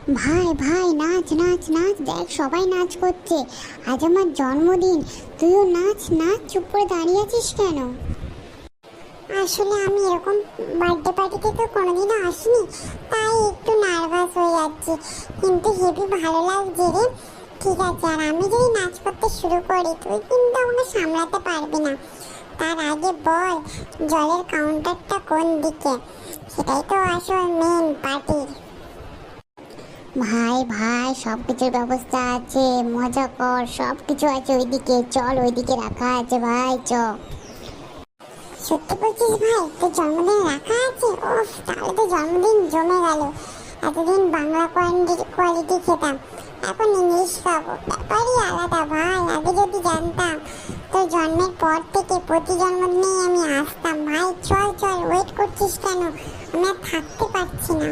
ভাই ভাই নাচ নাচ নাচ, দেখ সবাই নাচ করছে, আজ আমার জন্মদিন, তুইও নাচ নাচ। চুপ করে দাঁড়িয়ে আছিস কেন? আসলে আমি এরকম বার্থডে পার্টিতে তো কোনোদিনও আসিনি, তাই একটু নার্ভাস হয়ে যাচ্ছি, কিন্তু হেবি ভালো লাগছে রে। ঠিক আছে, আর আমি যদি নাচ করতে শুরু করি তুই কিন্তু আমাকে সামলাতে পারবি না। তার আগে বল, জলের কাউন্টারটা কোন দিকে? সেটাই তো আসল মেন পার্টির। ভাই ভাই, সব কিছুর ব্যবস্থা আছে, মজা কর, সব কিছু আছে ওইদিকে, চল ওইদিকে রাখা আছে ভাই, চ। সত্যি বলছিস ভাই, তোর জন্মদিন রাখা আছে? ওফ, তাহলে তো জন্মদিন জমে গেল। এতদিন বাংলা কোয়ালিটি খেতাম, এখন ইংলিশ খাবো, ব্যাপারই আলাদা ভাই। আগে যদি জানতাম, তোর জন্মের পর থেকে প্রতি জন্মদিনেই আমি আসতাম। ভাই চল চল, ওয়েট করছিস কেন? আমি আর থাকতে পারছি না।